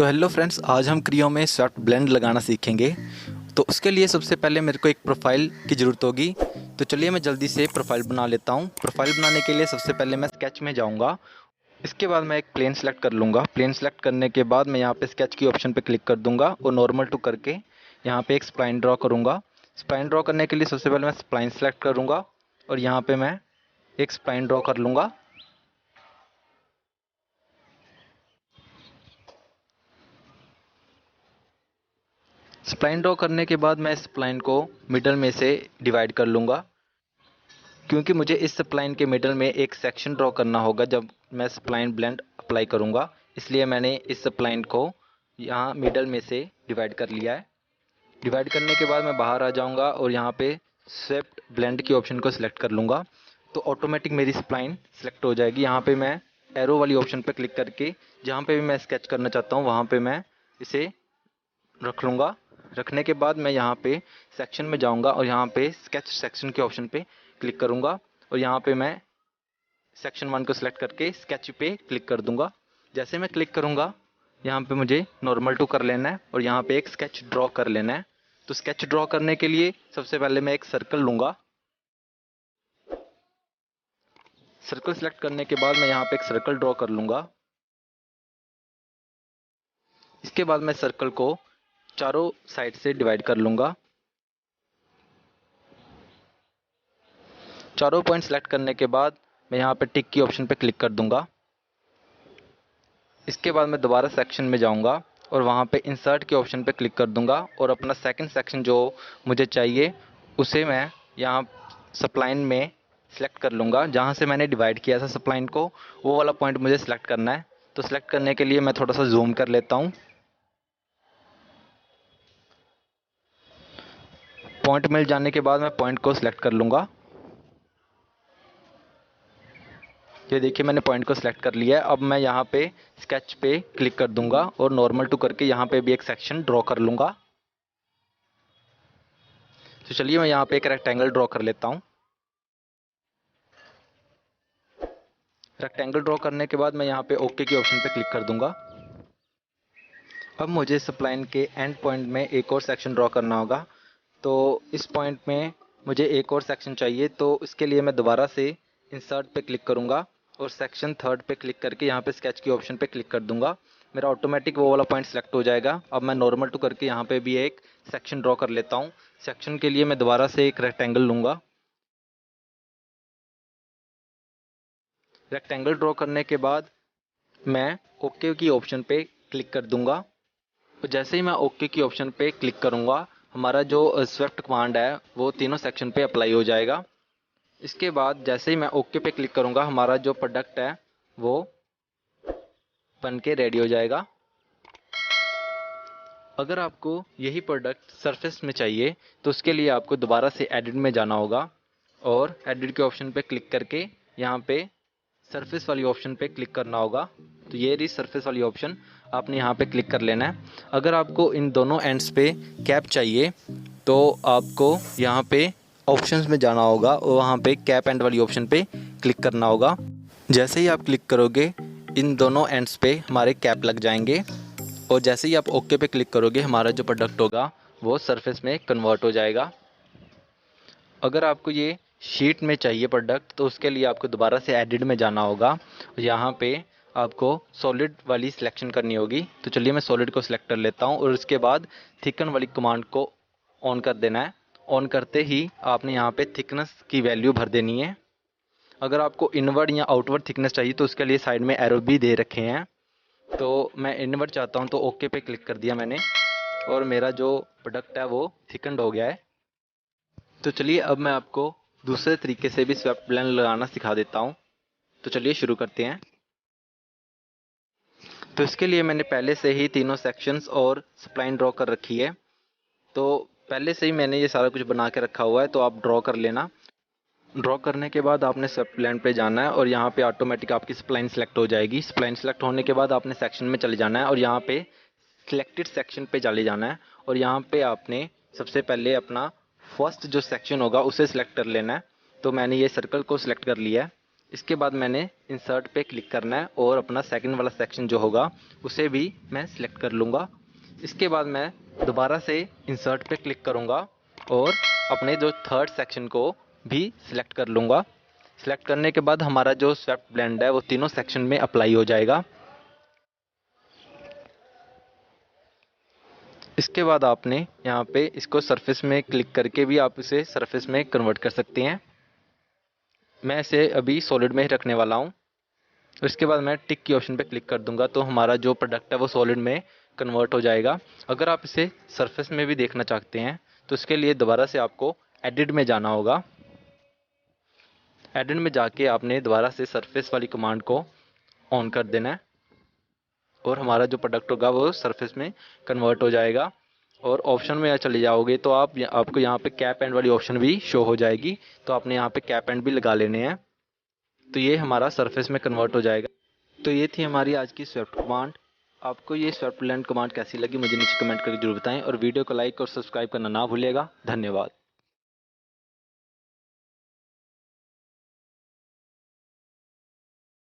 तो hello friends, आज हम क्रियो में सॉफ्ट ब्लेंड लगाना सीखेंगे। तो उसके लिए सबसे पहले मेरे को एक प्रोफाइल की ज़रूरत होगी। तो चलिए मैं जल्दी से प्रोफाइल बना लेता हूँ। प्रोफाइल बनाने के लिए सबसे पहले मैं स्केच में जाऊँगा। इसके बाद मैं एक प्लेन सेलेक्ट कर लूँगा। प्लेन सेलेक्ट करने के बाद मैं यहाँ पे स्केच की ऑप्शन पे क्लिक कर दूँगा और नॉर्मल टू करके यहाँ पे एक स्प्लाइन ड्रॉ करूँगा। स्प्लाइन ड्रॉ करने के लिए सबसे पहले मैं स्प्लाइन सेलेक्ट करूँगा और यहाँ पे मैं एक स्प्लाइन ड्रॉ कर लूँगा। स्प्लाइन ड्रॉ करने के बाद मैं स्प्लाइन को मिडल में से डिवाइड कर लूँगा, क्योंकि मुझे इस स्प्लाइन के मिडल में एक सेक्शन ड्रॉ करना होगा जब मैं स्प्लाइन ब्लेंड अप्लाई करूँगा। इसलिए मैंने इस स्प्लाइन को यहाँ मिडल में से डिवाइड कर लिया है। डिवाइड करने के बाद मैं बाहर आ जाऊँगा और यहाँ पे स्वेप्ट ब्लेंड की ऑप्शन को सिलेक्ट कर लूँगा, तो ऑटोमेटिक मेरी स्प्लाइन सेलेक्ट हो जाएगी। यहाँ पे मैं एरो वाली ऑप्शन पे क्लिक करके जहाँ पे भी मैं स्केच करना चाहता हूँ वहाँ पे मैं इसे रख लूँगा। रखने के बाद मैं यहाँ पे सेक्शन में जाऊँगा और यहाँ पे स्केच सेक्शन के ऑप्शन पे क्लिक करूँगा और यहाँ पे मैं सेक्शन 1 को सिलेक्ट करके स्केच पे क्लिक कर दूँगा। जैसे मैं क्लिक करूँगा यहाँ पे मुझे नॉर्मल टू कर लेना है और यहाँ पे एक स्केच ड्रॉ कर लेना है। तो स्केच ड्रॉ करने के लिए सबसे पहले मैं एक सर्कल लूँगा। सर्कल सेलेक्ट करने के बाद मैं यहाँ पे एक सर्कल ड्रॉ कर लूँगा। इसके बाद मैं सर्कल को चारों साइड से डिवाइड कर लूँगा। चारों पॉइंट सेलेक्ट करने के बाद मैं यहाँ पे टिक की ऑप्शन पे क्लिक कर दूंगा। इसके बाद मैं दोबारा सेक्शन में जाऊंगा और वहाँ पे इंसर्ट के ऑप्शन पे क्लिक कर दूंगा और अपना सेकंड सेक्शन जो मुझे चाहिए उसे मैं यहाँ स्प्लाइन में सेलेक्ट कर लूँगा। जहाँ से मैंने डिवाइड किया था स्प्लाइन को, वो वाला पॉइंट मुझे सेलेक्ट करना है। तो सेलेक्ट करने के लिए मैं थोड़ा सा जूम कर लेता हूँ। पॉइंट मिल जाने के बाद मैं पॉइंट को सिलेक्ट कर लूँगा। ये देखिए मैंने पॉइंट को सिलेक्ट कर लिया है। अब मैं यहाँ पे स्केच पे क्लिक कर दूंगा और नॉर्मल टू करके यहाँ पे भी एक सेक्शन ड्रॉ कर लूँगा। तो चलिए मैं यहाँ पे एक रेक्टेंगल ड्रॉ कर लेता हूँ। रेक्टेंगल ड्रॉ करने के बाद मैं यहाँ पे ओके की ऑप्शन पे क्लिक कर दूंगा। अब मुझे स्प्लाइन के एंड पॉइंट में एक और सेक्शन ड्रॉ करना होगा। तो इस पॉइंट में मुझे एक और सेक्शन चाहिए, तो इसके लिए मैं दोबारा से इंसर्ट पे क्लिक करूँगा और सेक्शन 3 पे क्लिक करके यहाँ पे स्केच की ऑप्शन पे क्लिक कर दूंगा। मेरा ऑटोमेटिक वो वाला पॉइंट सेलेक्ट हो जाएगा। अब मैं नॉर्मल टू करके यहाँ पे भी एक सेक्शन ड्रॉ कर लेता हूँ। सेक्शन के लिए मैं दोबारा से एक रेक्टेंगल लूँगा। रेक्टेंगल ड्रॉ करने के बाद मैं ओके की ऑप्शन पे क्लिक कर दूंगा। तो जैसे ही मैं ओके की ऑप्शन पे क्लिक करूँगा, हमारा जो स्वेप्ट कमांड है वो तीनों सेक्शन पे अप्लाई हो जाएगा। इसके बाद जैसे ही मैं ओके पे क्लिक करूँगा, हमारा जो प्रोडक्ट है वो बन के रेडी हो जाएगा। अगर आपको यही प्रोडक्ट सरफेस में चाहिए तो उसके लिए आपको दोबारा से एडिट में जाना होगा और एडिट के ऑप्शन पे क्लिक करके यहाँ पे सरफेस वाली ऑप्शन पे क्लिक करना होगा। तो ये रही सरफेस वाली ऑप्शन, आपने यहाँ पे क्लिक कर लेना है। अगर आपको इन दोनों एंड्स पे कैप चाहिए तो आपको यहाँ पे ऑप्शंस में जाना होगा और वहाँ पे कैप एंड वाली ऑप्शन पे क्लिक करना होगा। जैसे ही आप क्लिक करोगे इन दोनों एंड्स पे हमारे कैप लग जाएंगे और जैसे ही आप ओके पे क्लिक करोगे हमारा जो प्रोडक्ट होगा वो सरफेस में कन्वर्ट हो जाएगा। अगर आपको ये शीट में चाहिए प्रोडक्ट तो उसके लिए आपको दोबारा से एडिट में जाना होगा। यहाँ पे आपको सॉलिड वाली सिलेक्शन करनी होगी। तो चलिए मैं सॉलिड को सिलेक्ट कर लेता हूँ और उसके बाद थिकन वाली कमांड को ऑन कर देना है। ऑन करते ही आपने यहाँ पे थिकनेस की वैल्यू भर देनी है। अगर आपको इनवर्ड या आउटवर्ड थिकनेस चाहिए तो उसके लिए साइड में एरो भी दे रखे हैं। तो मैं इनवर्ड चाहता हूँ तो ओके पे क्लिक कर दिया मैंने और मेरा जो प्रोडक्ट है वो थिकन्ड हो गया है। तो चलिए अब मैं आपको दूसरे तरीके से भी स्वेप्ट ब्लेंड लगाना सिखा देता हूँ। तो चलिए शुरू करते हैं। तो इसके लिए मैंने पहले से ही तीनों सेक्शंस और स्प्लाइन ड्रॉ कर रखी है। तो पहले से ही मैंने ये सारा कुछ बना के रखा हुआ है, तो आप ड्रॉ कर लेना। ड्रॉ करने के बाद आपने स्वेप्ट ब्लेंड पे जाना है और यहाँ पे ऑटोमेटिक आपकी स्प्लाइन सेलेक्ट हो जाएगी। स्प्लाइन सेलेक्ट होने के बाद आपने सेक्शन में चले जाना है और यहाँ पे सिलेक्टेड सेक्शन पे चले जाना है और यहाँ पे आपने सबसे पहले अपना फर्स्ट जो सेक्शन होगा उसे सिलेक्ट कर लेना है। तो मैंने ये सर्कल को सिलेक्ट कर लिया है। इसके बाद मैंने इंसर्ट पे क्लिक करना है और अपना सेकंड वाला सेक्शन जो होगा उसे भी मैं सिलेक्ट कर लूँगा। इसके बाद मैं दोबारा से इंसर्ट पे क्लिक करूँगा और अपने जो थर्ड सेक्शन को भी सिलेक्ट कर लूँगा। सिलेक्ट करने के बाद हमारा जो स्वेप्ट ब्लेंड है वो तीनों सेक्शन में अप्लाई हो जाएगा। इसके बाद आपने यहाँ पे इसको सरफेस में क्लिक करके भी आप इसे सरफेस में कन्वर्ट कर सकते हैं। मैं इसे अभी सॉलिड में ही रखने वाला हूँ। इसके बाद मैं टिक की ऑप्शन पे क्लिक कर दूंगा तो हमारा जो प्रोडक्ट है वो सॉलिड में कन्वर्ट हो जाएगा। अगर आप इसे सरफेस में भी देखना चाहते हैं तो इसके लिए दोबारा से आपको एडिट में जाना होगा। एडिट में जाके आपने दोबारा से सरफेस वाली कमांड को ऑन कर देना है और हमारा जो प्रोडक्ट होगा वो सरफेस में कन्वर्ट हो जाएगा। और ऑप्शन में चले जाओगे तो आपको यहाँ पे कैप एंड वाली ऑप्शन भी शो हो जाएगी, तो आपने यहाँ पे कैप एंड भी लगा लेने हैं। तो ये हमारा सरफेस में कन्वर्ट हो जाएगा। तो ये थी हमारी आज की स्वेप्ट कमांड। आपको ये स्वेप्ट ब्लेंड कमांड कैसी लगी मुझे नीचे कमेंट करके जरूर बताएं और वीडियो को लाइक और सब्सक्राइब करना ना भूलिएगा। धन्यवाद।